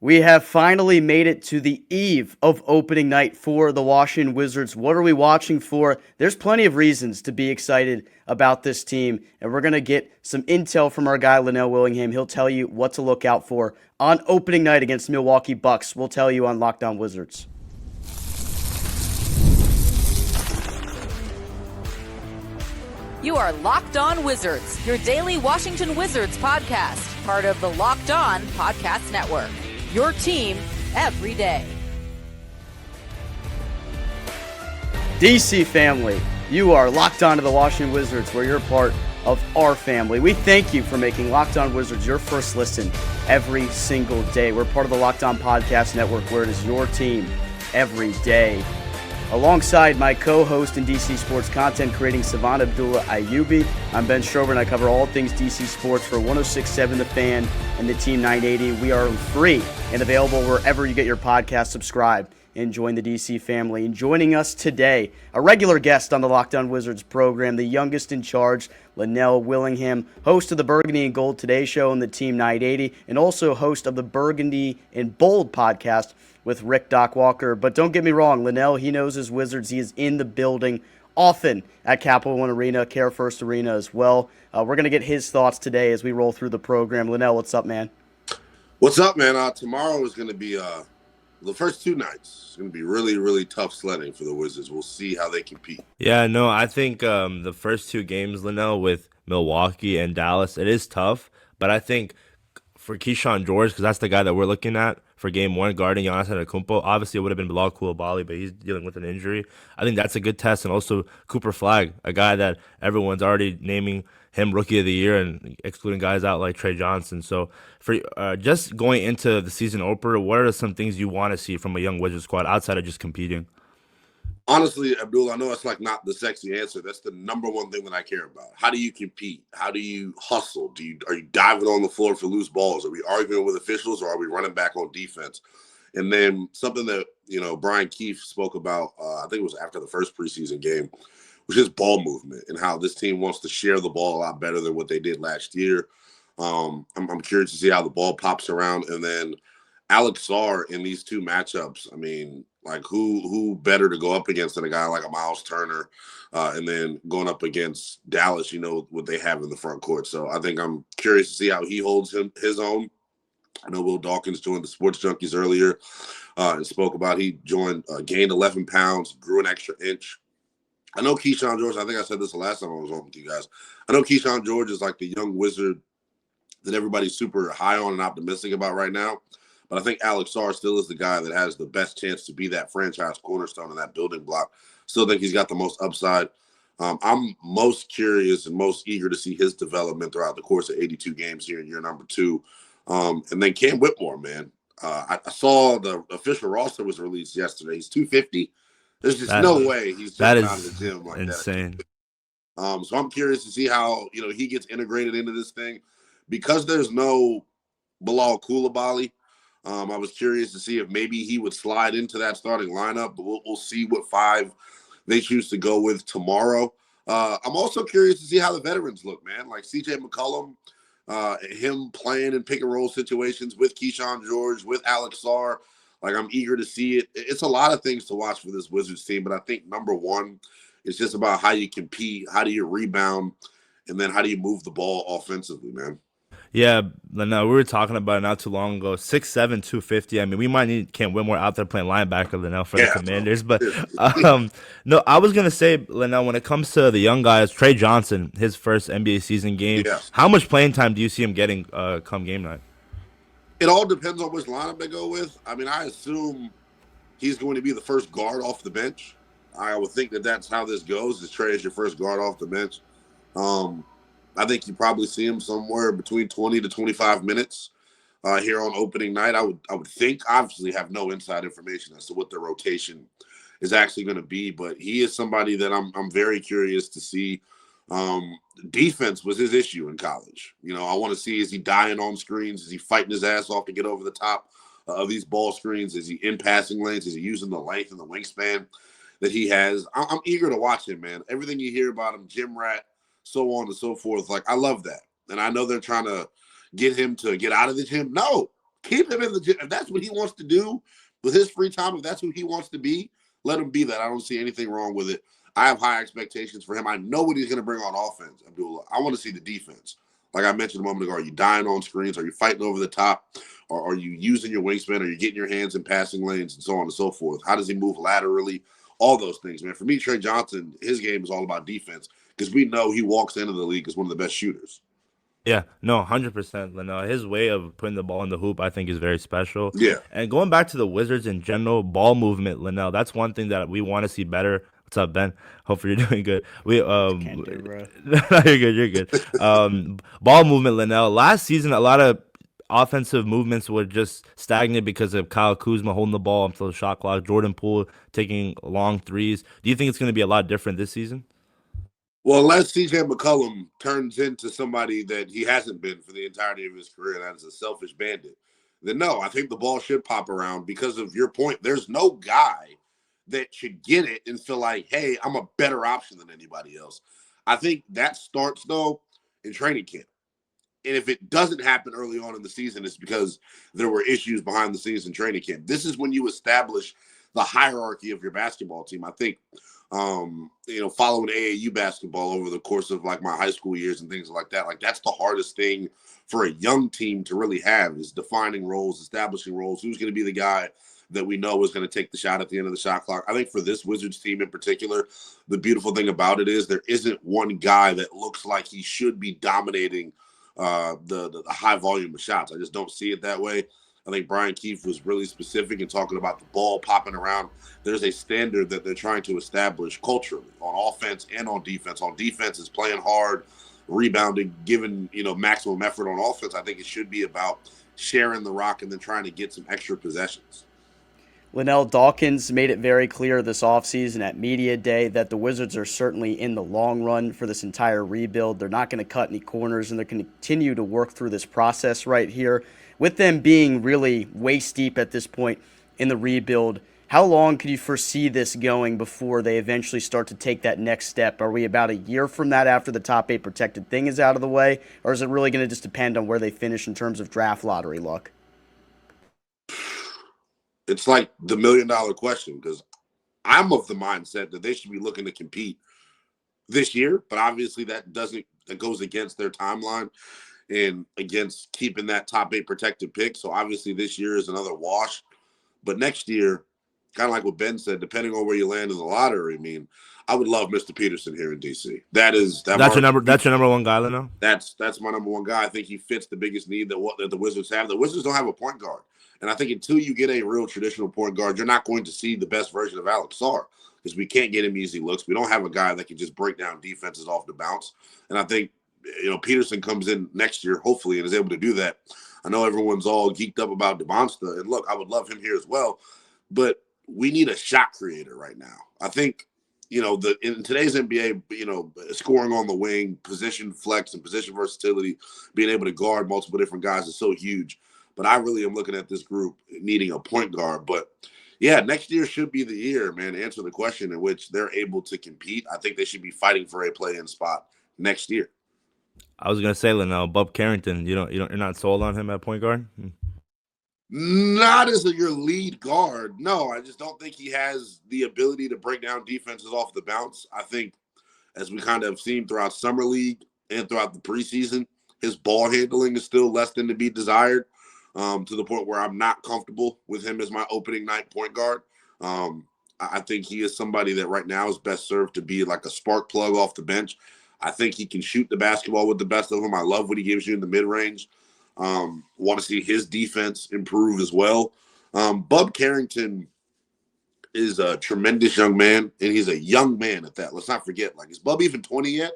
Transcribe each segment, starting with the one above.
We have finally made it to the eve of opening night for the Washington Wizards. What are we watching for? There's plenty of reasons to be excited about this team, and we're going to get some intel from our guy, Lynnell Willingham. He'll tell you what to look out for on opening night against Milwaukee Bucks. We'll tell you on Locked On Wizards. You are Locked On Wizards, your daily Washington Wizards podcast, part of the Locked On Podcast Network. Your team every day. DC family, you are locked on to the Washington Wizards, where you're part of our family. We thank you for making Locked On Wizards your first listen every single day. We're part of the Locked On Podcast Network, where it is your team every day. Alongside my co-host and DC sports content creating Savant Abdullah Ayubi, I'm Ben Schrober, and I cover all things DC sports for 106.7 The Fan and the Team 980. We are free and available wherever you get your podcast. Subscribe and join the DC family. And joining us today, a regular guest on the Locked On Wizards program, the youngest in charge, Lynnell Willingham, host of the Burgundy and Gold Today Show and the Team 980, and also host of the Burgundy and Bold podcast with Rick Doc Walker. But don't get me wrong, Lynnell, he knows his Wizards. He is in the building often at Capital One Arena, Care First Arena as well. We're going to get his thoughts today as we roll through the program. Lynnell, what's up, man? What's up, man? Tomorrow is going to be the first two nights. It's going to be really, really tough sledding for the Wizards. We'll see how they compete. Yeah, no, I think the first two games, Lynnell, with Milwaukee and Dallas, it is tough. But I think for Keyshawn George, because that's the guy that we're looking at for game one, guarding Giannis Antetokounmpo. Obviously, it would have been Bilal Coulibaly, but he's dealing with an injury. I think that's a good test. And also Cooper Flagg, a guy that everyone's already naming him Rookie of the Year, and excluding guys out like Trey Johnson. So for just going into the season opener, what are some things you want to see from a young Wizards squad outside of just competing? Honestly, Abdul, I know it's like not the sexy answer. That's the number one thing that I care about. How do you compete? How do you hustle? Are you diving on the floor for loose balls? Are we arguing with officials, or are we running back on defense? And then something that, Brian Keefe spoke about, I think it was after the first preseason game, which is ball movement and how this team wants to share the ball a lot better than what they did last year. I'm curious to see how the ball pops around. And then Alex Sarr in these two matchups, I mean, like who better to go up against than a guy like a Miles Turner, and then going up against Dallas, what they have in the front court. So I think I'm curious to see how he holds his own. I know Will Dawkins joined the Sports Junkies earlier and spoke about he gained 11 pounds, grew an extra inch. I know Keyshawn George, I think I said this the last time I was on with you guys. I know Keyshawn George is like the young wizard that everybody's super high on and optimistic about right now. But I think Alex Sarr still is the guy that has the best chance to be that franchise cornerstone and that building block. Still think he's got the most upside. I'm most curious and most eager to see his development throughout the course of 82 games here in year number 2. And then Cam Whitmore, man. I saw the official roster was released yesterday. He's 250. There's just no way he's jumping out of the gym like insane. That. So I'm curious to see how he gets integrated into this thing, because there's no Bilal Coulibaly. I was curious to see if maybe he would slide into that starting lineup, but we'll see what 5 they choose to go with tomorrow. I'm also curious to see how the veterans look, man. Like CJ McCollum, him playing in pick and roll situations with Keyshawn George, with Alex Sarr. Like, I'm eager to see it. It's a lot of things to watch for this Wizards team, but I think number one is just about how you compete, how do you rebound, and then how do you move the ball offensively, man. Yeah, no, we were talking about it not too long ago. 6'7", 250. I mean, we might need Cam Whitmore out there playing linebacker, Lynnell, for the Commanders. But no, I was gonna say, Lynnell, when it comes to the young guys, Trey Johnson, his first NBA season game, how much playing time do you see him getting come game night? It all depends on which lineup they go with. I mean, I assume he's going to be the first guard off the bench. I would think that that's how this goes, is Trey is your first guard off the bench. I think you probably see him somewhere between 20 to 25 minutes here on opening night. I would think, obviously have no inside information as to what the rotation is actually going to be, but he is somebody that I'm very curious to see. Defense was his issue in college. I want to see, is he dying on screens? Is he fighting his ass off to get over the top of these ball screens? Is he in passing lanes? Is he using the length and the wingspan that he has? I'm eager to watch him, man. Everything you hear about him, gym rat, so on and so forth. Like, I love that. And I know they're trying to get him to get out of the gym. No, Keep him in the gym. If that's what he wants to do with his free time, if that's who he wants to be, let him be that. I don't see anything wrong with it. I have high expectations for him. I know what he's going to bring on offense, Abdullah. I want to see the defense. Like I mentioned a moment ago, are you dying on screens? Are you fighting over the top? Or are you using your wingspan? Are you getting your hands in passing lanes and so on and so forth? How does he move laterally? All those things, man. For me, Trey Johnson, his game is all about defense because we know he walks into the league as one of the best shooters. Yeah, no, 100%. Lynnell. His way of putting the ball in the hoop, I think, is very special. Yeah. And going back to the Wizards in general, ball movement, Lynnell, that's one thing that we want to see better. What's up, Ben? Hopefully you're doing good. Can't do, bro. You're good. Ball movement, Lynnell. Last season, a lot of offensive movements were just stagnant because of Kyle Kuzma holding the ball until the shot clock, Jordan Poole taking long threes. Do you think it's going to be a lot different this season? Well, unless CJ McCollum turns into somebody that he hasn't been for the entirety of his career, that is a selfish bandit, then no, I think the ball should pop around because of your point. There's no guy that should get it and feel like, hey, I'm a better option than anybody else. I think that starts, though, in training camp. And if it doesn't happen early on in the season, it's because there were issues behind the scenes in training camp. This is when you establish the hierarchy of your basketball team. I think following AAU basketball over the course of like my high school years and things like that, like that's the hardest thing for a young team to really have is defining roles, establishing roles. Who's going to be the guy that we know is going to take the shot at the end of the shot clock? I think for this Wizards team in particular, the beautiful thing about it is there isn't one guy that looks like he should be dominating the high volume of shots. I just don't see it that way. I think Brian Keefe was really specific in talking about the ball popping around. There's a standard that they're trying to establish culturally on offense and on defense. On defense, is playing hard, rebounding, giving maximum effort. On offense, I think it should be about sharing the rock and then trying to get some extra possessions. Lynnell Dawkins made it very clear this offseason at Media Day that the Wizards are certainly in the long run for this entire rebuild. They're not going to cut any corners, and they're going to continue to work through this process right here. With them being really waist deep at this point in the rebuild, how long could you foresee this going before they eventually start to take that next step? Are we about a year from that after the top 8 protected thing is out of the way, or is it really going to just depend on where they finish in terms of draft lottery luck? It's like the $1 million question, because I'm of the mindset that they should be looking to compete this year, but obviously that goes against their timeline and against keeping that top 8 protected pick. So obviously this year is another wash, but next year, kind of like what Ben said, depending on where you land in the lottery, I mean, I would love Mr. Peterson here in DC. That's your number one guy, Leno? That's my number one guy. I think he fits the biggest need that the Wizards have. The Wizards don't have a point guard. And I think until you get a real traditional point guard, you're not going to see the best version of Alex Sarr because we can't get him easy looks. We don't have a guy that can just break down defenses off the bounce. And I think, Peterson comes in next year, hopefully, and is able to do that. I know everyone's all geeked up about DeMonsta. And look, I would love him here as well. But we need a shot creator right now. I think, in today's NBA, scoring on the wing, position flex and position versatility, being able to guard multiple different guys is so huge. But I really am looking at this group needing a point guard. But, yeah, next year should be the year, man, to answer the question in which they're able to compete. I think they should be fighting for a play-in spot next year. I was gonna say, Lynnell, Bub Carrington. You're not sold on him at point guard. Not as your lead guard. No, I just don't think he has the ability to break down defenses off the bounce. I think, as we kind of seen throughout summer league and throughout the preseason, his ball handling is still less than to be desired. To the point where I'm not comfortable with him as my opening night point guard. I think he is somebody that right now is best served to be like a spark plug off the bench. I think he can shoot the basketball with the best of them. I love what he gives you in the mid-range. Want to see his defense improve as well. Bub Carrington is a tremendous young man, and he's a young man at that. Let's not forget, is Bub even 20 yet?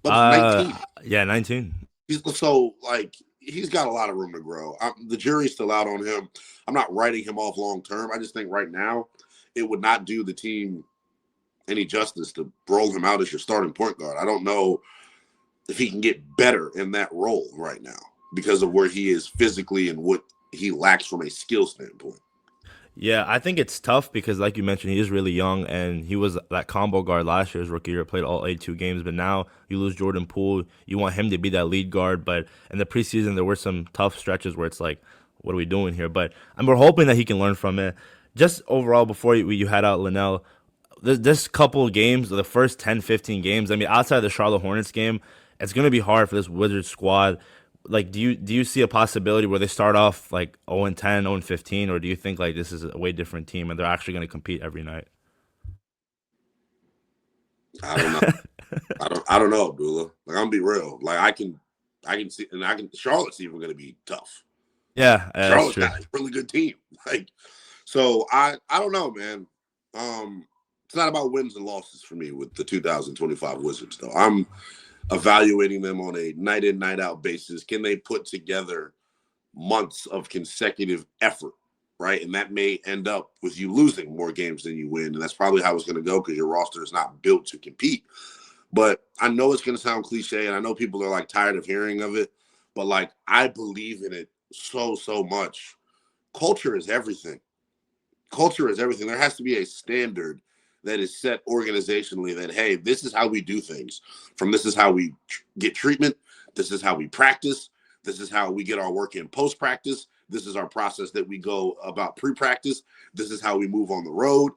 Bub's 19. Yeah, 19. He's got a lot of room to grow. The jury's still out on him. I'm not writing him off long term. I just think right now it would not do the team any justice to roll him out as your starting point guard. I don't know if he can get better in that role right now because of where he is physically and what he lacks from a skill standpoint. Yeah, I think it's tough because, like you mentioned, he is really young, and he was that combo guard last year, his rookie year, played all 82 games, but now you lose Jordan Poole. You want him to be that lead guard, but in the preseason, there were some tough stretches where it's like, what are we doing here? But we're hoping that he can learn from it. Just overall, before you head out, Lynnell, this couple of games, the first 10, 15 games, I mean, outside the Charlotte Hornets game, it's going to be hard for this Wizards squad. Like, do you see a possibility where they start off like 0-10, 0-15, or do you think like this is a way different team and they're actually going to compete every night? I don't know. I don't know, Abdullah. Like, I'm gonna be real. Like, I can see, and Charlotte's even gonna be tough. Yeah, Charlotte's got a really good team. Like, so I don't know, man. It's not about wins and losses for me with the 2025 Wizards, though. I'm evaluating them on a night in, night out basis. Can they put together months of consecutive effort, right? And that may end up with you losing more games than you win. And that's probably how it's going to go because your roster is not built to compete. But I know it's going to sound cliche, and I know people are like tired of hearing of it, but like I believe in it so much. Culture is everything. Culture is everything. There has to be a standard that is set organizationally that, hey, this is how we do things. From this is how we get treatment. This is how we practice. This is how we get our work in post-practice. This is our process that we go about pre-practice. This is how we move on the road.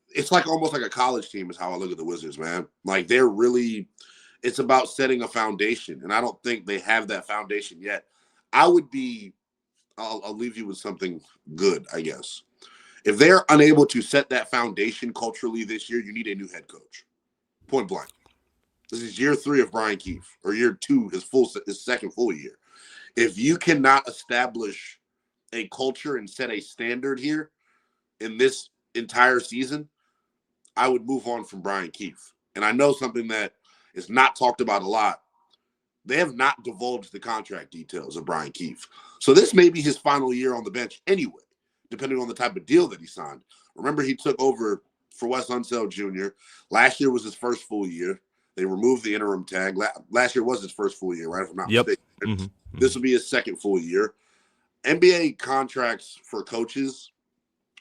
It's like almost like a college team is how I look at the Wizards, man. Like they're really, it's about setting a foundation. And I don't think they have that foundation yet. I'll leave you with something good, I guess. If they're unable to set that foundation culturally this year, you need a new head coach. Point blank. This is year 3 of Brian Keefe, or year 2, his second full year. If you cannot establish a culture and set a standard here in this entire season, I would move on from Brian Keefe. And I know something that is not talked about a lot. They have not divulged the contract details of Brian Keefe. So this may be his final year on the bench anyway, depending on the type of deal that he signed. Remember, he took over for Wes Unseld Jr. Last year was his first full year. They removed the interim tag. Last year was his first full year, right? If I'm not mistaken. Mm-hmm. This will be his second full year. NBA contracts for coaches,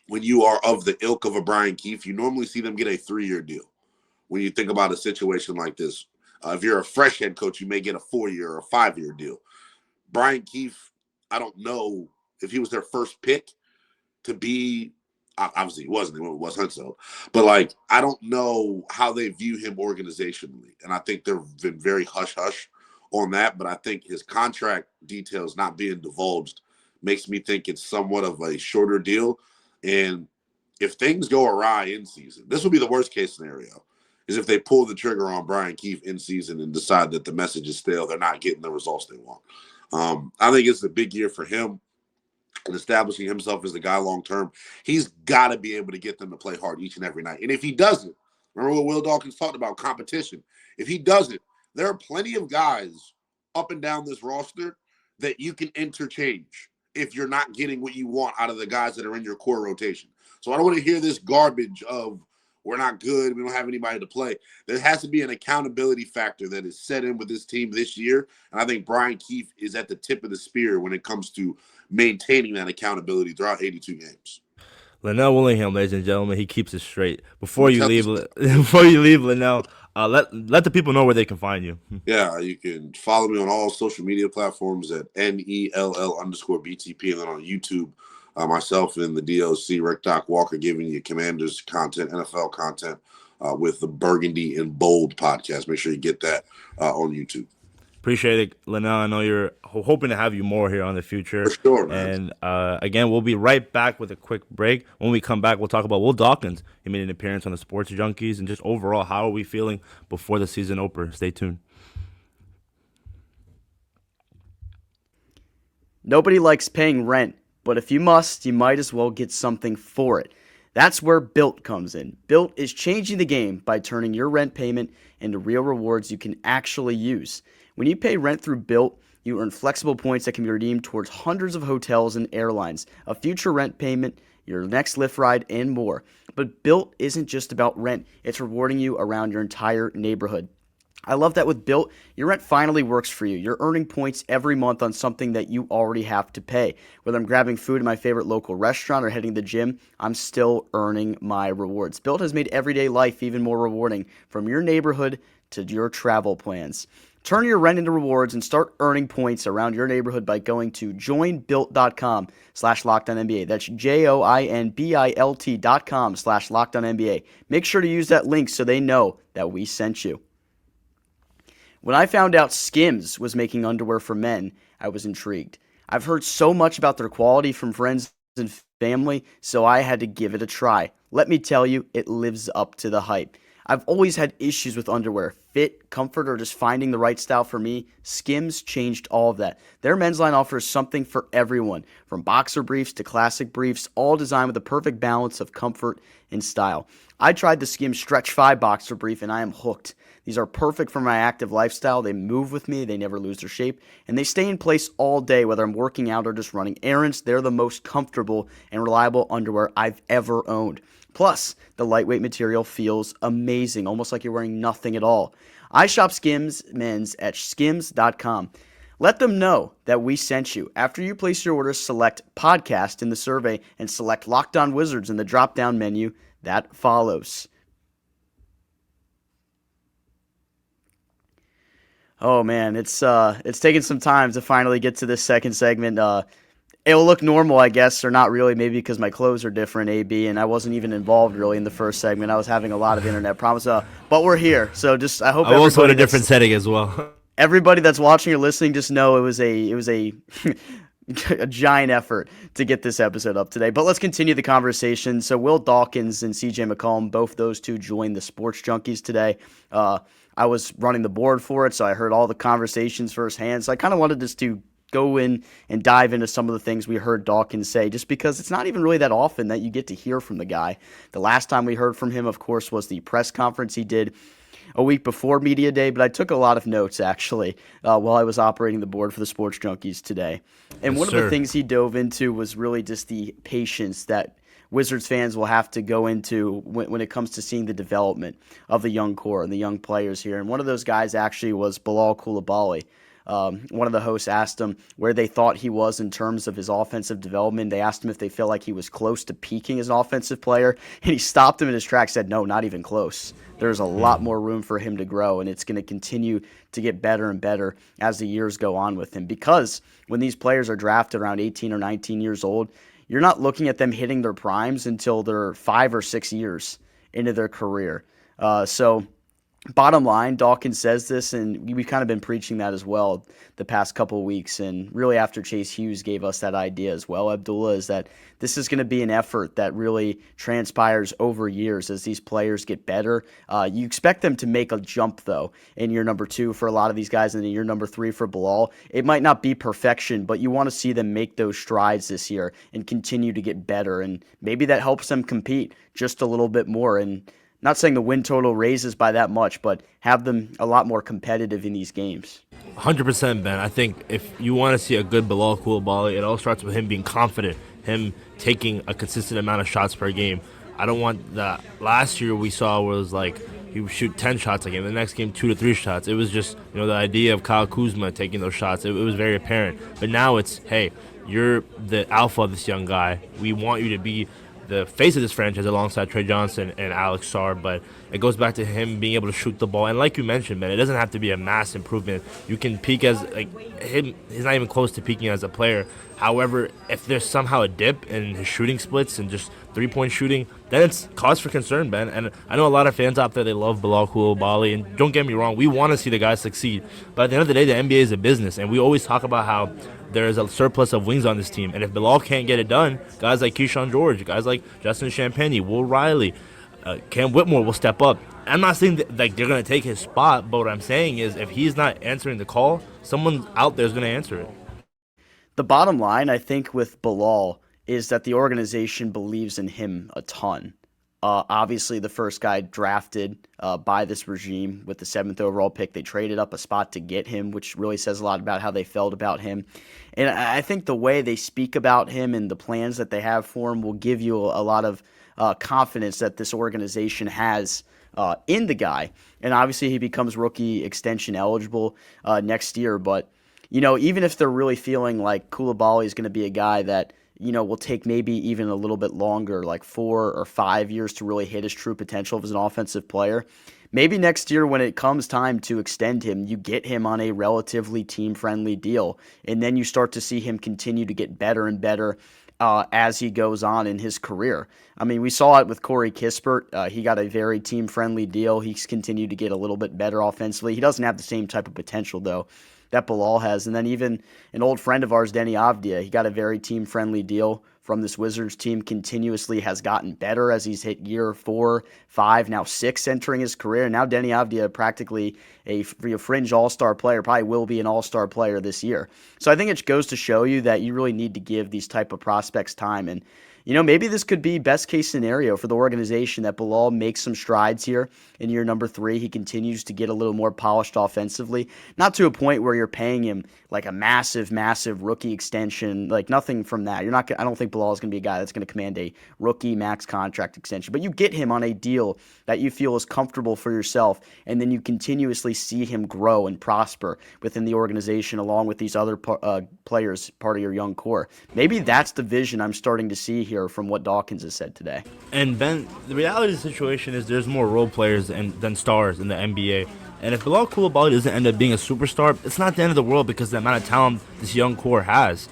when you are of the ilk of a Brian Keefe, you normally see them get a 3-year deal. When you think about a situation like this, if you're a fresh head coach, you may get a 4-year or a 5-year deal. Brian Keefe, I don't know if he was their first pick to be, obviously he wasn't, it was Unseld, but like, I don't know how they view him organizationally. And I think they've been very hush-hush on that, but I think his contract details not being divulged makes me think it's somewhat of a shorter deal. And if things go awry in season, this will be the worst case scenario, is if they pull the trigger on Brian Keefe in season and decide that the message is stale, they're not getting the results they want. I think it's a big year for him and establishing himself as the guy long-term. He's got to be able to get them to play hard each and every night. And if he doesn't, remember what Will Dawkins talked about, competition. If he doesn't, there are plenty of guys up and down this roster that you can interchange if you're not getting what you want out of the guys that are in your core rotation. So I don't want to hear this garbage of we're not good, we don't have anybody to play. There has to be an accountability factor that is set in with this team this year. And I think Brian Keefe is at the tip of the spear when it comes to maintaining that accountability throughout 82 games. Lynnell Willingham, ladies and gentlemen, he keeps it straight. Before you leave, Lynnell, let the people know where they can find you. Yeah, you can follow me on all social media platforms at NELL_BTP, and then on YouTube, myself and the DOC, Rick Doc Walker, giving you Commanders content, NFL content with the Burgundy and Bold podcast. Make sure you get that on YouTube. Appreciate it, Lynnell. I know you're hoping to have you more here on the future. For sure, man. And again, we'll be right back with a quick break. When we come back, we'll talk about Will Dawkins. He made an appearance on the Sports Junkies, and just overall, how are we feeling before the season opener? Stay tuned. Nobody likes paying rent, but if you must, you might as well get something for it. That's where Built comes in. Built is changing the game by turning your rent payment into real rewards you can actually use. When you pay rent through Built, you earn flexible points that can be redeemed towards hundreds of hotels and airlines, a future rent payment, your next Lyft ride, and more. But Built isn't just about rent. It's rewarding you around your entire neighborhood. I love that with Built, your rent finally works for you. You're earning points every month on something that you already have to pay. Whether I'm grabbing food at my favorite local restaurant or heading to the gym, I'm still earning my rewards. Built has made everyday life even more rewarding, from your neighborhood to your travel plans. Turn your rent into rewards and start earning points around your neighborhood by going to joinbuilt.com/LockedOnNBA. That's JOINBILT.com/LockedOnNBA. Make sure to use that link so they know that we sent you. When I found out Skims was making underwear for men, I was intrigued. I've heard so much about their quality from friends and family, so I had to give it a try. Let me tell you, it lives up to the hype. I've always had issues with underwear, fit, comfort, or just finding the right style for me. Skims changed all of that. Their men's line offers something for everyone, from boxer briefs to classic briefs, all designed with the perfect balance of comfort and style. I tried the Skims Stretch 5 boxer brief, and I am hooked. These are perfect for my active lifestyle. They move with me, they never lose their shape, and they stay in place all day, whether I'm working out or just running errands. They're the most comfortable and reliable underwear I've ever owned. Plus, the lightweight material feels amazing, almost like you're wearing nothing at all. I shop Skims men's at skims.com. Let them know that we sent you. After you place your order, select podcast in the survey and select Locked On Wizards in the drop-down menu that follows. Oh man, it's taken some time to finally get to this second segment. It will look normal, I guess, or not really, maybe because my clothes are different, AB, and I wasn't even involved really in the first segment. I was having a lot of internet problems, but we're here. So just I hope I also had a different setting as well. Everybody that's watching or listening, just know it was a a giant effort to get this episode up today. But let's continue the conversation. So Will Dawkins and CJ McCollum, both those two joined the Sports Junkies today. I was running the board for it, so I heard all the conversations firsthand. So I kind of wanted just to go in and dive into some of the things we heard Dawkins say, just because it's not even really that often that you get to hear from the guy. The last time we heard from him, of course, was the press conference he did a week before Media Day, but I took a lot of notes, actually, while I was operating the board for the Sports Junkies today. And Yes, one sir. of the things he dove into was really just the patience that Wizards fans will have to go into when it comes to seeing the development of the young core and the young players here. And one of those guys actually was Bilal Coulibaly. One of the hosts asked him where they thought he was in terms of his offensive development. They asked him if they felt like he was close to peaking as an offensive player, and he stopped him in his tracks, said, no, not even close. There's a lot more room for him to grow, and it's going to continue to get better and better as the years go on with him. Because when these players are drafted around 18 or 19 years old, you're not looking at them hitting their primes until they're 5 or 6 years into their career. So bottom line, Dawkins says this, and we've kind of been preaching that as well the past couple of weeks, and really after Chase Hughes gave us that idea as well, Abdullah, is that this is going to be an effort that really transpires over years as these players get better. You expect them to make a jump, though, in year number 2 for a lot of these guys, and in year number 3 for Bilal. It might not be perfection, but you want to see them make those strides this year and continue to get better, and maybe that helps them compete just a little bit more. And not saying the win total raises by that much, but have them a lot more competitive in these games. 100%, Ben. I think if you want to see a good Bilal Coulibaly, it all starts with him being confident, him taking a consistent amount of shots per game. I don't want that. Last year we saw was like he would shoot 10 shots a game. The next game, 2 to 3 shots. It was just, the idea of Kyle Kuzma taking those shots. It was very apparent. But now it's, hey, you're the alpha of this young guy. We want you to be the face of this franchise alongside Trey Johnson and Alex Sarr, but it goes back to him being able to shoot the ball. And like you mentioned, man, it doesn't have to be a mass improvement. You can peak as him. He's not even close to peaking as a player. However, if there's somehow a dip in his shooting splits and just 3-point shooting, then it's cause for concern, Ben. And I know a lot of fans out there, they love Bilal Coulibaly, and don't get me wrong, we want to see the guy succeed. But at the end of the day, the NBA is a business, and we always talk about how there is a surplus of wings on this team. And if Bilal can't get it done, guys like Keyshawn George, guys like Justin Champagnie, Will Riley, Cam Whitmore will step up. I'm not saying that they're going to take his spot, but what I'm saying is if he's not answering the call, someone out there is going to answer it. The bottom line, I think, with Bilal is that the organization believes in him a ton. Obviously, the first guy drafted by this regime with the 7th overall pick, they traded up a spot to get him, which really says a lot about how they felt about him. And I think the way they speak about him and the plans that they have for him will give you a lot of confidence that this organization has in the guy. And obviously, he becomes rookie extension eligible next year. But, even if they're really feeling like Coulibaly is going to be a guy that will take maybe even a little bit longer, like 4 or 5 years to really hit his true potential as an offensive player. maybe next year when it comes time to extend him, you get him on a relatively team-friendly deal, and then you start to see him continue to get better and better as he goes on in his career. I mean, we saw it with Corey Kispert. He got a very team-friendly deal. He's continued to get a little bit better offensively. He doesn't have the same type of potential, though, that Bilal has. And then even an old friend of ours, Denny Avdia, he got a very team-friendly deal from this Wizards team, continuously has gotten better as he's hit year 4, 5, now 6 entering his career. And now Denny Avdia, practically a fringe all-star player, probably will be an all-star player this year. So I think it goes to show you that you really need to give these type of prospects time. And maybe this could be best case scenario for the organization, that Bilal makes some strides here in year number 3. He continues to get a little more polished offensively, not to a point where you're paying him like a massive, massive rookie extension, like nothing from that. I don't think Bilal is going to be a guy that's going to command a rookie max contract extension, but you get him on a deal that you feel is comfortable for yourself, and then you continuously see him grow and prosper within the organization along with these other players, part of your young core. Maybe that's the vision I'm starting to see here from what Dawkins has said today. And Ben, the reality of the situation is there's more role players than stars in the NBA. And if Bilal Coulibaly doesn't end up being a superstar, it's not the end of the world because of the amount of talent this young core has.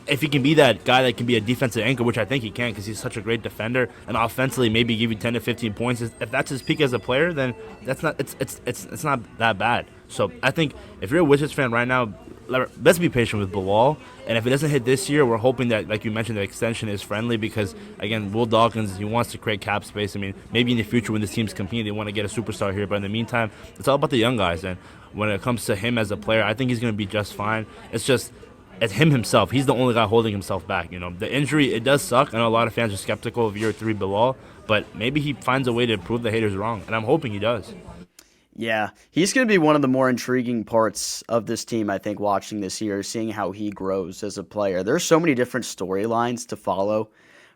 If he can be that guy that can be a defensive anchor, which I think he can because he's such a great defender, and offensively maybe give you 10 to 15 points, if that's his peak as a player, then it's not that bad. So I think if you're a Wizards fan right now, let's be patient with Bilal. And if it doesn't hit this year, we're hoping that, like you mentioned, the extension is friendly because, again, Will Dawkins, he wants to create cap space. I mean, maybe in the future when this team's competing, they want to get a superstar here. But in the meantime, it's all about the young guys. And when it comes to him as a player, I think he's going to be just fine. It's him himself. He's the only guy holding himself back. The injury, it does suck. I know a lot of fans are skeptical of year 3 Bilal, but maybe he finds a way to prove the haters wrong. And I'm hoping he does. Yeah, he's going to be one of the more intriguing parts of this team, I think, watching this year, seeing how he grows as a player. There's so many different storylines to follow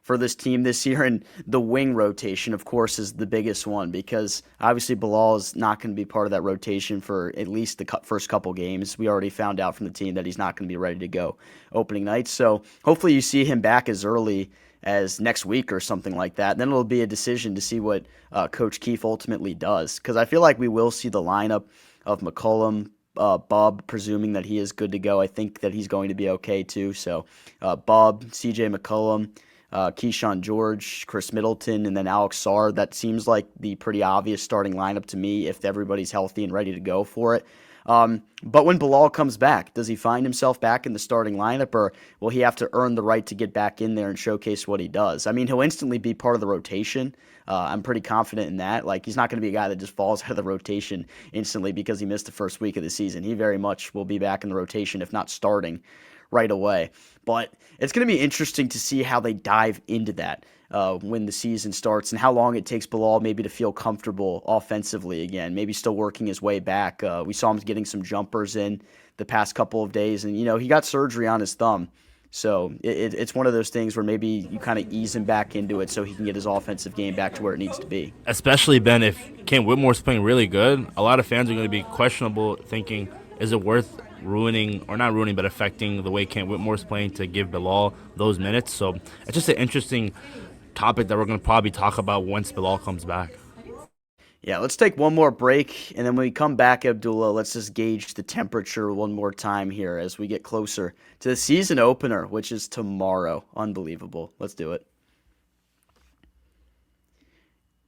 for this team this year, and the wing rotation, of course, is the biggest one because obviously Bilal is not going to be part of that rotation for at least the first couple games. We already found out from the team that he's not going to be ready to go opening night, so hopefully you see him back as early as next week or something like that. And then it'll be a decision to see what Coach Keefe ultimately does, because I feel like we will see the lineup of McCollum, Bub, presuming that he is good to go. I think that he's going to be okay too. So Bub, CJ McCollum, Keyshawn George, Chris Middleton, and then Alex Sarr. That seems like the pretty obvious starting lineup to me if everybody's healthy and ready to go for it. But when Bilal comes back, does he find himself back in the starting lineup, or will he have to earn the right to get back in there and showcase what he does? I mean, he'll instantly be part of the rotation. I'm pretty confident in that. Like, he's not going to be a guy that just falls out of the rotation instantly because he missed the first week of the season. He very much will be back in the rotation, if not starting right away. But it's going to be interesting to see how they dive into that when the season starts and how long it takes Bilal maybe to feel comfortable offensively again, maybe still working his way back. We saw him getting some jumpers in the past couple of days, and, he got surgery on his thumb. So it's one of those things where maybe you kind of ease him back into it so he can get his offensive game back to where it needs to be. Especially, Ben, if Cam Whitmore's playing really good, a lot of fans are going to be questionable thinking, is it worth ruining, or not ruining, but affecting the way Cam Whitmore's playing to give Bilal those minutes? So it's just an interesting topic that we're going to probably talk about once Bilal comes back. Yeah, let's take one more break, and then when we come back, Abdullah, let's just gauge the temperature one more time here as we get closer to the season opener, which is tomorrow. Unbelievable. Let's do it.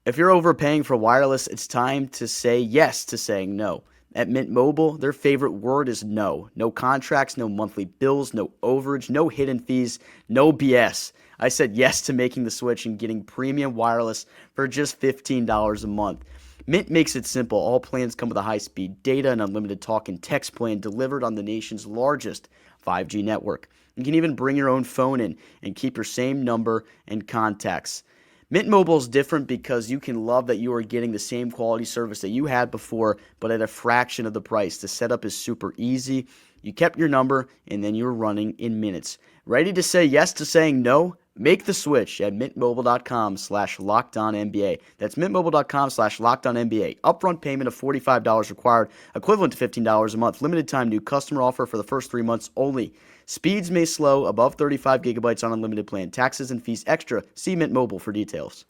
If you're overpaying for wireless, it's time to say yes to saying no. At Mint Mobile, their favorite word is no. No contracts, no monthly bills, no overage, no hidden fees, no BS. I said yes to making the switch and getting premium wireless for just $15 a month. Mint makes it simple. All plans come with a high-speed data and unlimited talk and text plan delivered on the nation's largest 5G network. You can even bring your own phone in and keep your same number and contacts. Mint Mobile is different because you can love that you are getting the same quality service that you had before, but at a fraction of the price. The setup is super easy. You kept your number, and then you're running in minutes. Ready to say yes to saying no? Make the switch at mintmobile.com/LockedOnNBA. That's mintmobile.com/LockedOnNBA. Upfront payment of $45 required, equivalent to $15 a month. Limited time new customer offer for the first 3 months only. Speeds may slow above 35 gigabytes on unlimited plan. Taxes and fees extra. See Mint Mobile for details.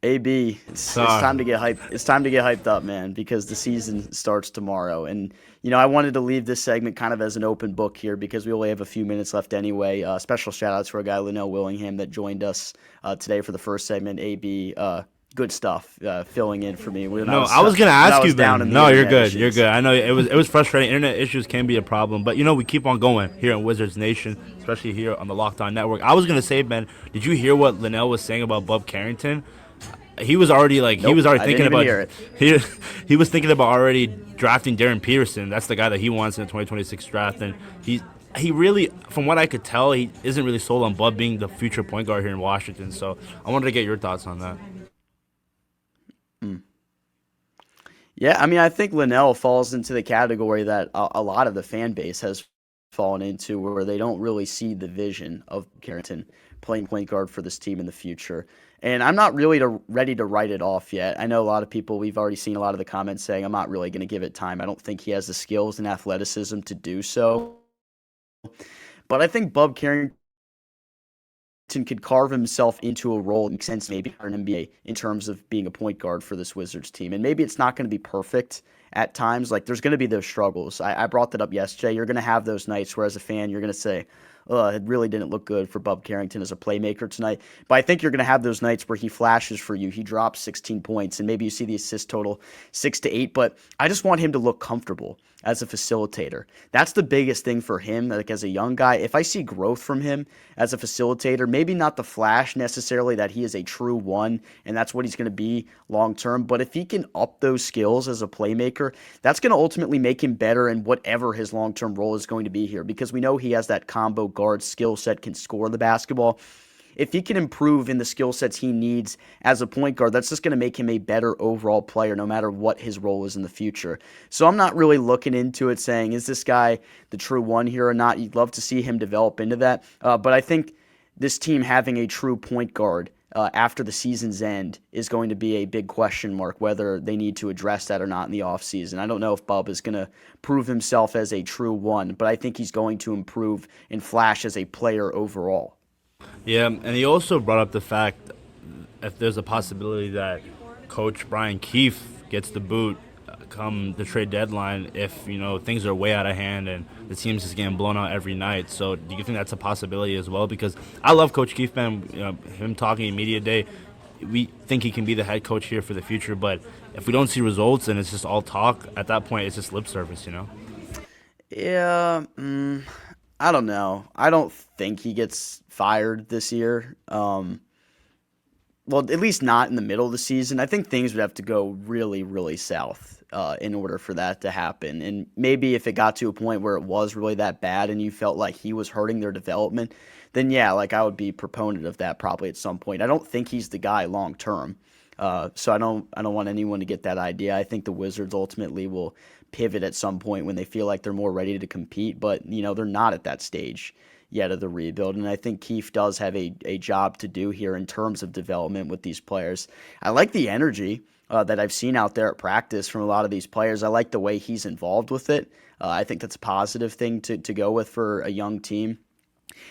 AB, it's time to get hyped. It's time to get hyped up, man, because the season starts tomorrow. And, I wanted to leave this segment kind of as an open book here because we only have a few minutes left anyway. Special shout outs for a guy, Lynnell Willingham, that joined us today for the first segment. AB, good stuff, filling in for me. I was going to ask you, Ben. No, you're good. Issues. You're good. I know it was frustrating. Internet issues can be a problem, but, we keep on going here in Wizards Nation, especially here on the Locked On Network. I was going to say, Ben, did you hear what Lynnell was saying about Bub Carrington? He was already thinking about he was thinking about already drafting Darren Peterson. That's the guy that he wants in the 2026 draft, and he really, from what I could tell, he isn't really sold on Bub being the future point guard here in Washington. So I wanted to get your thoughts on that. Yeah, I think Lynnell falls into the category that a lot of the fan base has fallen into, where they don't really see the vision of Carrington playing point guard for this team in the future. And I'm not really ready to write it off yet. I know a lot of people, we've already seen a lot of the comments saying, I'm not really going to give it time. I don't think he has the skills and athleticism to do so. But I think Bub Carrington could carve himself into a role that makes sense maybe for an NBA in terms of being a point guard for this Wizards team. And maybe it's not going to be perfect at times. Like, there's going to be those struggles. I brought that up yesterday. You're going to have those nights where as a fan, you're going to say, it really didn't look good for Bub Carrington as a playmaker tonight. But I think you're going to have those nights where he flashes for you. He drops 16 points, and maybe you see the assist total 6 to 8. But I just want him to look comfortable as a facilitator. That's the biggest thing for him, like as a young guy. If I see growth from him as a facilitator, maybe not the flash necessarily that he is a true one, and that's what he's going to be long term. But if he can up those skills as a playmaker, that's going to ultimately make him better in whatever his long-term role is going to be here, because we know he has that combo guard skill set, can score the basketball. If he can improve in the skill sets he needs as a point guard, that's just going to make him a better overall player no matter what his role is in the future. So I'm not really looking into it saying, is this guy the true one here or not? You'd love to see him develop into that. But I think this team having a true point guard after the season's end is going to be a big question mark, whether they need to address that or not in the offseason. I don't know if Bub is going to prove himself as a true one, but I think he's going to improve and flash as a player overall. Yeah, and he also brought up the fact if there's a possibility that Coach Brian Keefe gets the boot come the trade deadline if, things are way out of hand and the team's just getting blown out every night. So do you think that's a possibility as well? Because I love Coach Keefe, man. Him talking in media day, we think he can be the head coach here for the future. But if we don't see results and it's just all talk, at that point it's just lip service, Yeah, I don't know. I don't think he gets fired this year. Well, at least not in the middle of the season. I think things would have to go really, really south in order for that to happen. And maybe if it got to a point where it was really that bad and you felt like he was hurting their development, then yeah, like I would be proponent of that probably at some point. I don't think he's the guy long term. So I don't want anyone to get that idea. I think the Wizards ultimately will pivot at some point when they feel like they're more ready to compete, but they're not at that stage yet of the rebuild. And I think Keefe does have a job to do here in terms of development with these players. I like the energy that I've seen out there at practice from a lot of these players. I like the way he's involved with it. I think that's a positive thing to go with for a young team.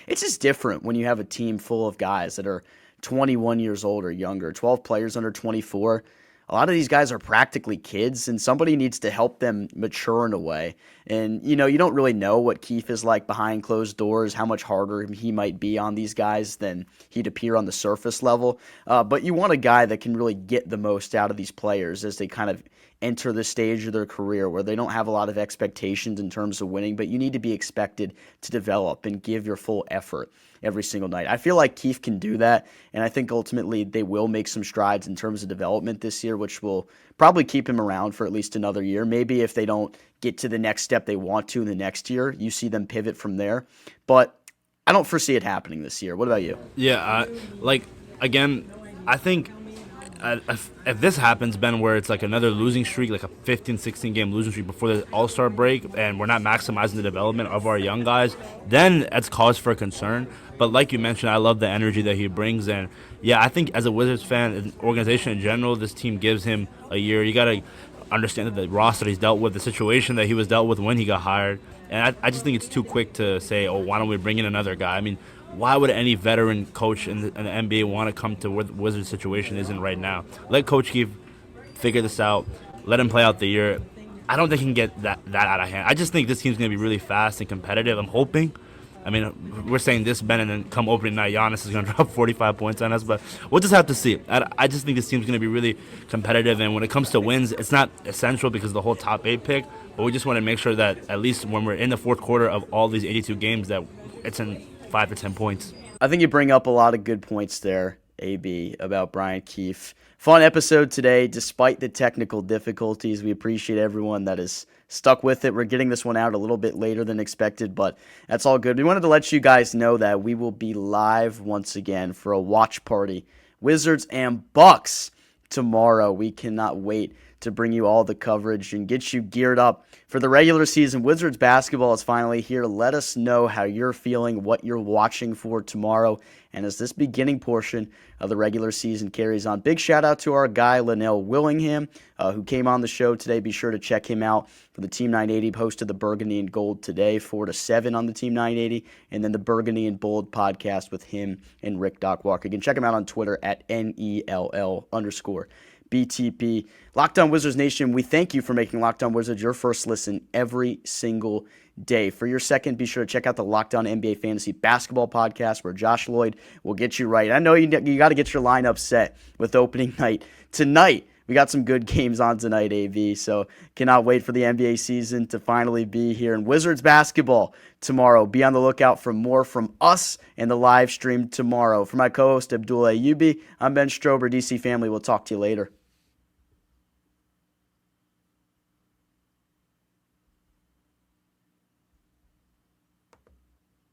It's just different when you have a team full of guys that are 21 years old or younger, 12 players under 24. A lot of these guys are practically kids, and somebody needs to help them mature in a way. And, you don't really know what Keefe is like behind closed doors, how much harder he might be on these guys than he'd appear on the surface level. But you want a guy that can really get the most out of these players as they kind of enter the stage of their career where they don't have a lot of expectations in terms of winning, but you need to be expected to develop and give your full effort every single night. I feel like Keefe can do that, and I think ultimately they will make some strides in terms of development this year, which will probably keep him around for at least another year. Maybe if they don't get to the next step they want to in the next year, you see them pivot from there. But I don't foresee it happening this year. What about you? Yeah, again, I think if this happens, Ben, where it's like another losing streak, like a 15, 16-game losing streak before the All-Star break, and we're not maximizing the development of our young guys, then that's cause for concern. But like you mentioned, I love the energy that he brings. And, yeah, I think as a Wizards fan, an organization in general, this team gives him a year. You got to understand that the roster he's dealt with, the situation that he was dealt with when he got hired. And I just think it's too quick to say, oh, why don't we bring in another guy? I mean, why would any veteran coach in the NBA want to come to where the Wizards situation isn't right now? Let Coach Keefe figure this out. Let him play out the year. I don't think he can get that out of hand. I just think this team's going to be really fast and competitive. I'm hoping. I mean, we're saying this, Ben, and then come opening night, Giannis is going to drop 45 points on us, but we'll just have to see. I just think this team's going to be really competitive, and when it comes to wins, it's not essential because of the whole top 8 pick, but we just want to make sure that at least when we're in the fourth quarter of all these 82 games that it's in 5 to 10 points. I think you bring up a lot of good points there, AB, about Brian Keefe. Fun episode today, despite the technical difficulties. We appreciate everyone that is stuck with it. We're getting this one out a little bit later than expected, but that's all good. We wanted to let you guys know that we will be live once again for a watch party. Wizards and Bucks tomorrow. We cannot wait to bring you all the coverage and get you geared up for the regular season. Wizards basketball is finally here. Let us know how you're feeling, what you're watching for tomorrow, and as this beginning portion of the regular season carries on. Big shout out to our guy, Lynnell Willingham, who came on the show today. Be sure to check him out for the Team 980, hosted the Burgundy and Gold today, 4 to 7 on the Team 980, and then the Burgundy and Bold podcast with him and Rick Doc Walker. You can check him out on Twitter at NELL_BTP. Locked On Wizards Nation, we thank you for making Locked On Wizards your first listen every single day. For your second, be sure to check out the Locked On NBA Fantasy Basketball podcast, where Josh Lloyd will get you right. I know you got to get your lineup set with opening night tonight. We got some good games on tonight, AV, so cannot wait for the NBA season to finally be here. And Wizards basketball tomorrow. Be on the lookout for more from us and the live stream tomorrow. For my co-host, Abdullah Ayubi, I'm Ben Strober, DC family. We'll talk to you later.